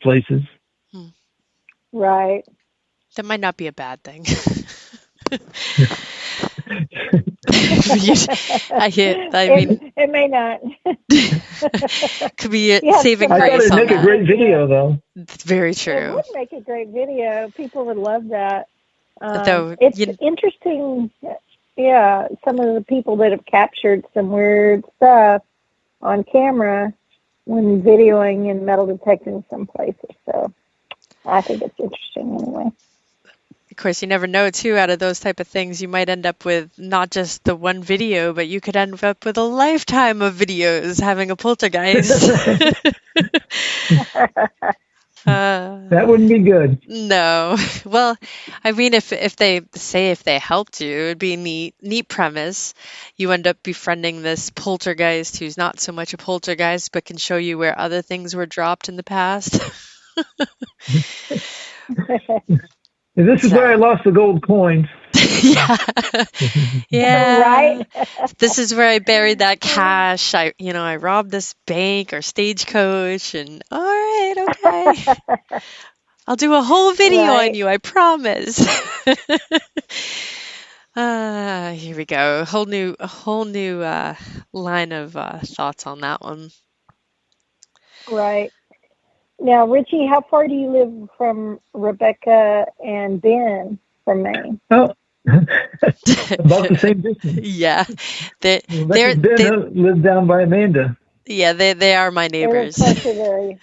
places. Right. That might not be a bad thing. It may not. Could be a saving grace on that. I thought it'd make a great video, though. It's very true. It would make a great video. People would love that. Though, it's interesting. Yeah, some of the people that have captured some weird stuff on camera when videoing and metal detecting some places. So I think it's interesting anyway. Of course, you never know, too, out of those type of things, you might end up with not just the one video, but you could end up with a lifetime of videos having a poltergeist. That wouldn't be good. No. Well, I mean, if they helped you, it would be a neat premise. You end up befriending this poltergeist who's not so much a poltergeist, but can show you where other things were dropped in the past. This is where I lost the gold coins. Yeah. Right. This is where I buried that cash. I robbed this bank or stagecoach, and all right, okay. I'll do a whole video on you, I promise. Here we go. A whole new line of thoughts on that one. Right. Now, Ritchie, how far do you live from Rebecca and Ben from Maine? Oh, about the same distance. Yeah. Ben live down by Amanda. Yeah, they are my neighbors. They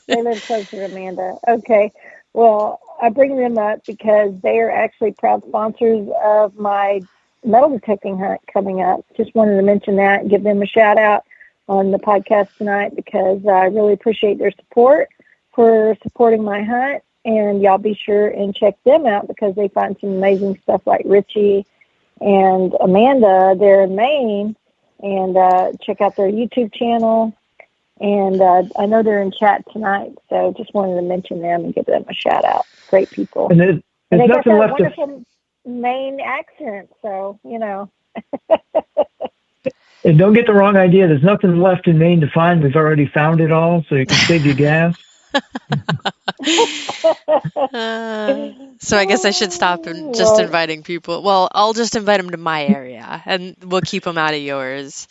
live closer to Amanda. Okay. Well, I bring them up because they are actually proud sponsors of my metal detecting hunt coming up. Just wanted to mention that and give them a shout out on the podcast tonight because I really appreciate their support for supporting my hunt. And y'all be sure and check them out because they find some amazing stuff like Ritchie and Amanda there in Maine. And check out their YouTube channel. And I know they're in chat tonight, so just wanted to mention them and give them a shout out. Great people. And there's they got nothing that left wonderful Maine accent, so, you know. And don't get the wrong idea. There's nothing left in Maine to find. We've already found it all, so you can save your gas. So I guess I should stop and just inviting people. Well, I'll just invite them to my area, and we'll keep them out of yours.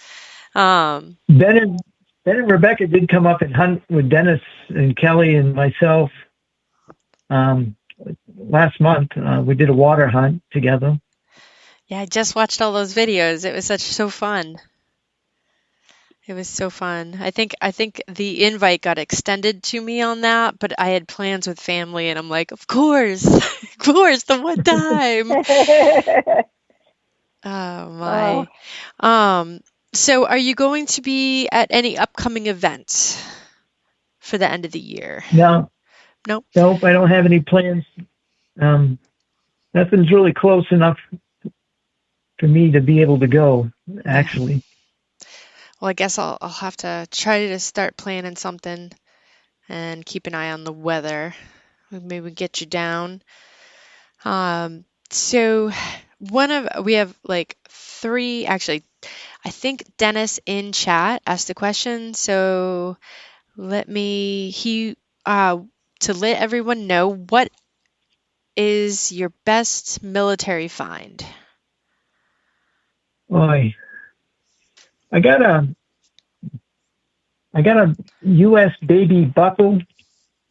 Ben and Rebecca did come up and hunt with Dennis and Kelly and myself last month. We did a water hunt together. Yeah, I just watched all those videos. It was so fun. It was so fun. I think the invite got extended to me on that, but I had plans with family, and I'm like, of course, the one time. Oh my. So are you going to be at any upcoming events for the end of the year? No. Nope. Nope, I don't have any plans. Nothing's really close enough for me to be able to go, actually. Well, I guess I'll have to try to start planning something and keep an eye on the weather. Maybe get you down. So we have like 3, actually, I think Dennis in chat asked the question. So to let everyone know, what is your best military find? Boy, I got a U.S. baby buckle.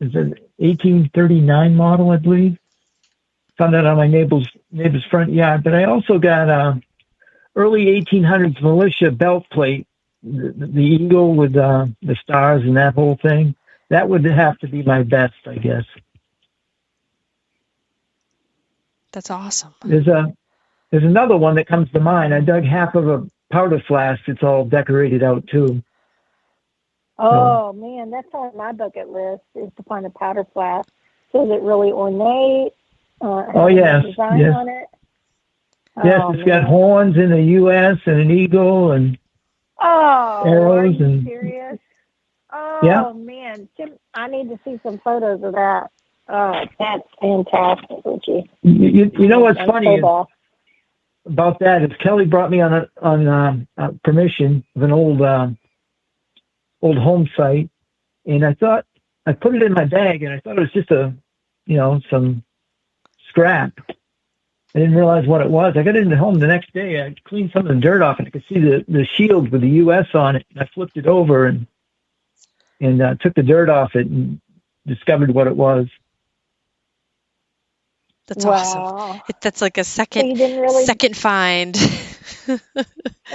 It's an 1839 model, I believe. Found that on my neighbor's front yard. But I also got a early 1800s militia belt plate, the eagle with the stars and that whole thing. That would have to be my best, I guess. That's awesome. There's another one that comes to mind. I dug half of a powder flask. It's all decorated out too. Oh man, that's on my bucket list is to find a powder flask. So is it really ornate? Yes. Design on it? Yes, it's got horns in the U.S. and an eagle and arrows. Are you serious? Oh yeah. Man, Jim, I need to see some photos of that. Oh, that's fantastic, Richie. You know what's funny about that is Kelly brought me on permission of an old home site, and I thought I put it in my bag, and I thought it was just some scrap. I didn't realize what it was. I got into home the next day. I cleaned some of the dirt off, and I could see the shield with the U.S. on it. And I flipped it over and took the dirt off it and discovered what it was. That's Wow. awesome. That's like a So you didn't really, second find.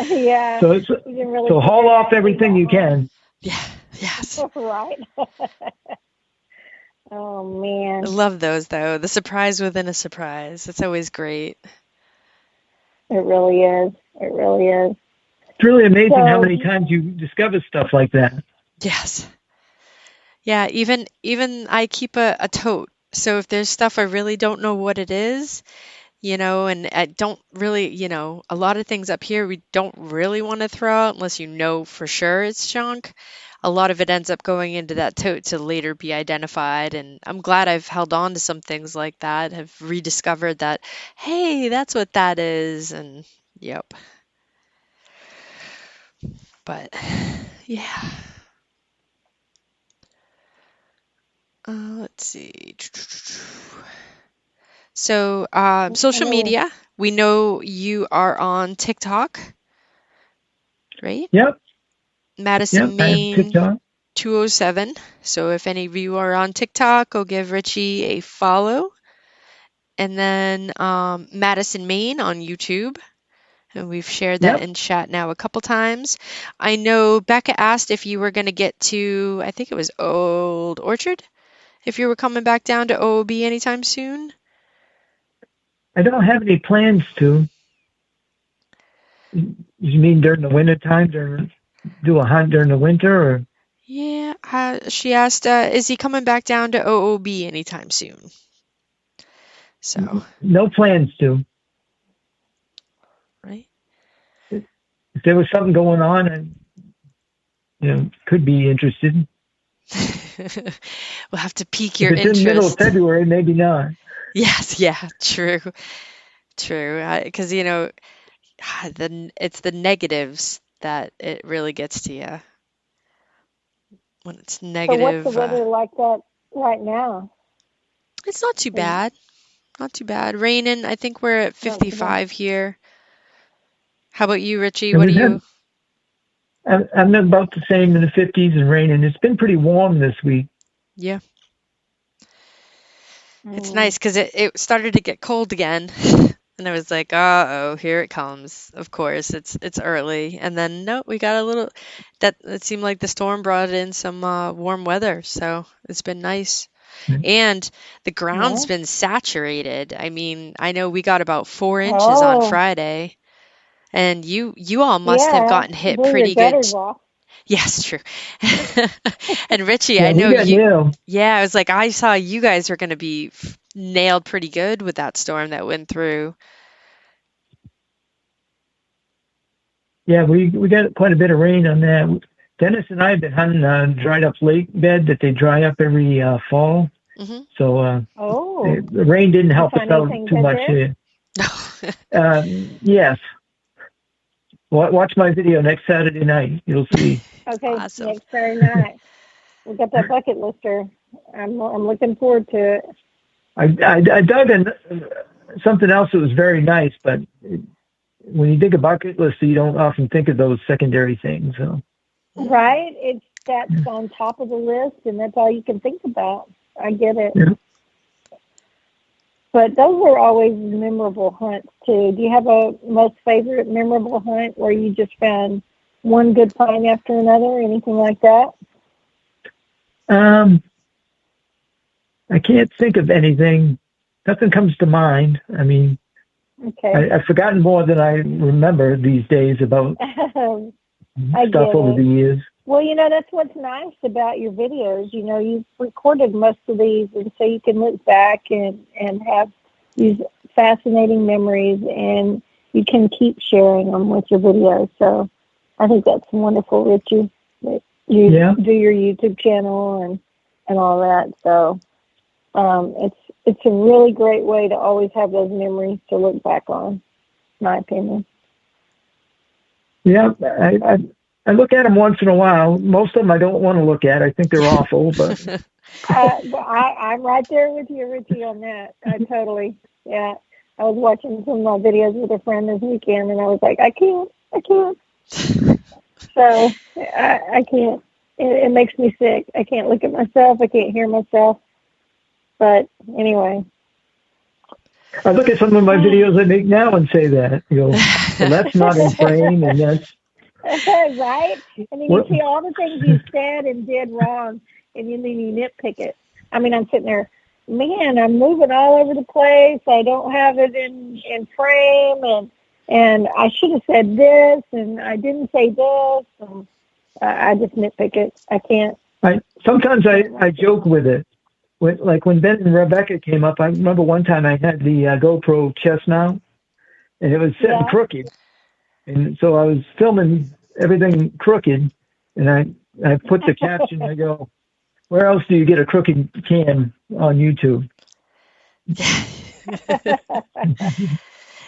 yeah. So You didn't really so haul figure off out everything you can. Yeah. Yes. Right. Oh, I man. love those though. The surprise within a surprise. It's always great. It really is. It really is. It's really amazing how So, many times you discover stuff like that. Yes. Yeah, even I keep a tote. So if there's stuff I really don't know what it is, and I don't really, a lot of things up here we don't really want to throw out unless you know for sure it's junk. A lot of it ends up going into that tote to later be identified. And I'm glad I've held on to some things like that, have rediscovered that, hey, that's what that is. And yep. But yeah. Let's see. So, social media, we know you are on TikTok, right? Yep. Madison, I have Maine TikTok. 207. So if any of you are on TikTok, go give Ritchie a follow. And then Madison, Maine on YouTube. And we've shared that in chat now a couple times. I know Becca asked if you were going to get to, I think it was Old Orchard, if you were coming back down to OOB anytime soon. I don't have any plans to. You mean during the winter time, do a hunt during the winter, or? Yeah, she asked, is he coming back down to OOB anytime soon? So. No plans to. Right. If there was something going on, I could be interested. We'll have to pique your interest. If it's in the middle of February, maybe not. Yes, yeah, true. Because, it's the negatives that it really gets to you. When it's negative. So what's the weather like that right now? It's not too bad. Not too bad. Raining. I think we're at 55 here. How about you, Ritchie? What are you? I'm about the same in the 50s and raining. It's been pretty warm this week. Yeah. It's nice because it started to get cold again. And I was like, uh-oh, here it comes. Of course, it's early. And then, no, we got a little, it seemed like the storm brought in some warm weather. So it's been nice. Mm-hmm. And the ground's been saturated. I mean, I know we got about 4 inches on Friday. And you all must have gotten hit pretty good. Yes, true. And Ritchie, I know you. Yeah, I was like, I saw you guys were going to be nailed pretty good with that storm that went through. Yeah, we got quite a bit of rain on that. Dennis and I have been hunting dried up lake bed that they dry up every fall. Mm-hmm. So the rain didn't help us out too much here. Yes. Watch my video next Saturday night. You'll see. Okay, awesome. Next Saturday night. We got that bucket lister. I'm looking forward to it. I dug in something else that was very nice, but when you dig a bucket lister, you don't often think of those secondary things. So. Right? That's on top of the list, and that's all you can think about. I get it. Yeah. But those are always memorable hunts, too. Do you have a most favorite memorable hunt where you just found one good find after another, anything like that? I can't think of anything. Nothing comes to mind. I mean, I've forgotten more than I remember these days about stuff over the years. Well, that's what's nice about your videos. You've recorded most of these, and so you can look back and have these fascinating memories, and you can keep sharing them with your videos. So I think that's wonderful, Ritchie, that you do your YouTube channel and all that. So it's a really great way to always have those memories to look back on, in my opinion. Yeah, I look at them once in a while. Most of them I don't want to look at. I think they're awful, but I'm right there with you, Ritchie, on that. I totally, yeah. I was watching some of my videos with a friend this weekend, and I was like, I can't. So I can't. It makes me sick. I can't look at myself. I can't hear myself. But anyway. I look at some of my videos I make now and say that. You go, well, that's not in frame, and that's... Right? And then you see all the things you said and did wrong, and then you nitpick it. I mean, I'm sitting there, man, I'm moving all over the place. I don't have it in frame, and I should have said this, and I didn't say this. And I just nitpick it. I can't. Sometimes I joke with it. When Ben and Rebecca came up, I remember one time I had the GoPro chest mount, and it was sitting crooked. And so I was filming everything crooked, and I put the caption, I go, where else do you get a crooked cam on YouTube?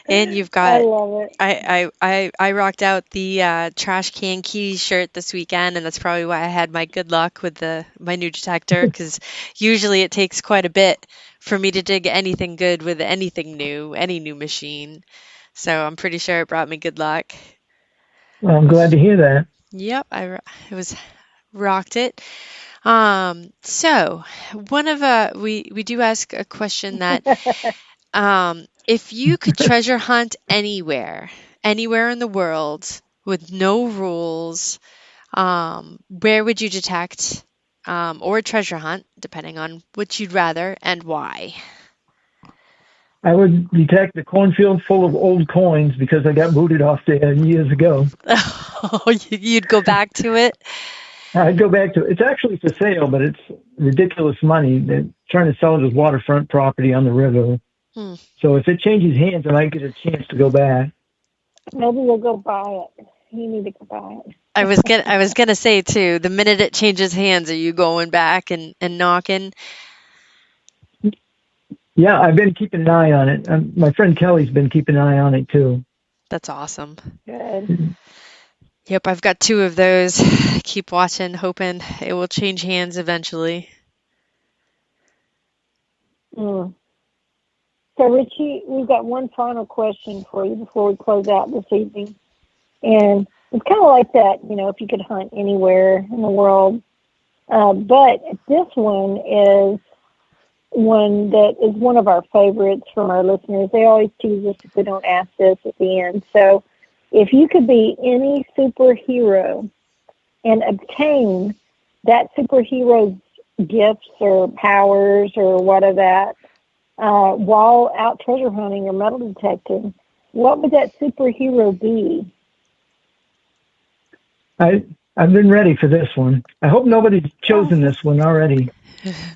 And you've got, I love it. I rocked out the trash can key shirt this weekend, and that's probably why I had my good luck with my new detector, because usually it takes quite a bit for me to dig anything good with anything new, any new machine. So I'm pretty sure it brought me good luck. Well, I'm glad to hear that. Yep, it rocked it. So we do ask a question that if you could treasure hunt anywhere in the world with no rules, where would you detect or treasure hunt, depending on which you'd rather and why? I would detect the cornfield full of old coins because I got booted off there years ago. Oh, you'd go back to it? I'd go back to it. It's actually for sale, but it's ridiculous money. They're trying to sell it as waterfront property on the river. So if it changes hands, I might get a chance to go back. Maybe we'll go buy it. You need to go buy it. I was gonna say too, the minute it changes hands, are you going back and knocking? Yeah, I've been keeping an eye on it. My friend Kelly's been keeping an eye on it too. That's awesome. Good. Yep, I've got 2 of those. Keep watching, hoping it will change hands eventually. So, Ritchie, we've got one final question for you before we close out this evening. And it's kind of like that, if you could hunt anywhere in the world. But this one is one that is one of our favorites from our listeners. They always tease us if we don't ask this at the end. So if you could be any superhero and obtain that superhero's gifts or powers or what of that while out treasure hunting or metal detecting, what would that superhero be? I've been ready for this one. I hope nobody's chosen this one already.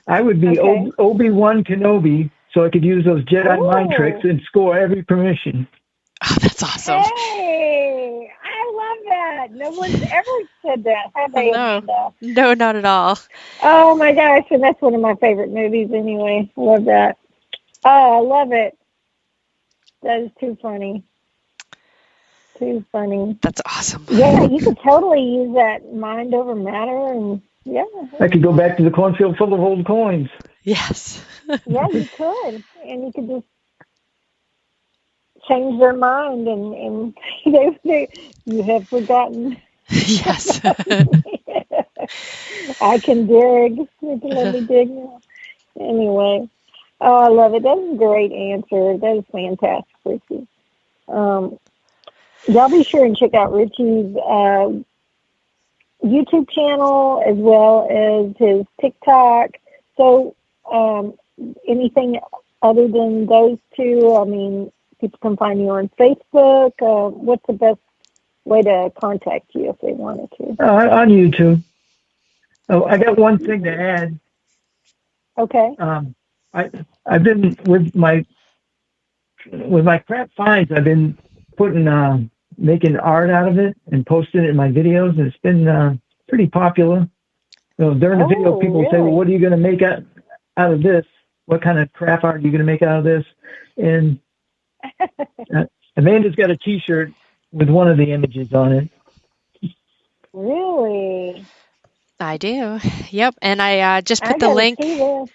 I would be Obi-Wan Kenobi, so I could use those Jedi mind tricks and score every permission. Oh, that's awesome. Hey, I love that. No one's ever said that, have they? No, not at all. Oh, my gosh, and that's one of my favorite movies anyway. I love that. Oh, I love it. That is too funny. Too funny. That's awesome. Yeah, you could totally use that mind over matter, and yeah. I could go back to the cornfield full of old coins. Yes. Yeah, you could, and you could just change their mind, and you have forgotten. Yes. I can dig. You can let me dig now. Anyway, oh, I love it. That is a great answer. That is fantastic, Ritchie. Y'all be sure and check out Ritchie's YouTube channel as well as his TikTok. So anything other than those 2? I mean, people can find you on Facebook. What's the best way to contact you if they wanted to? On YouTube. Oh, I got one thing to add. Okay. I've been with my crap finds. I've been putting making art out of it and posting it in my videos, and it's been pretty popular. During the video, people say, "Well, what are you going to make out of this? What kind of crap art are you going to make out of this?" And Amanda's got a T-shirt with one of the images on it. Really? I do. Yep. And I just I put the gotta link. see this.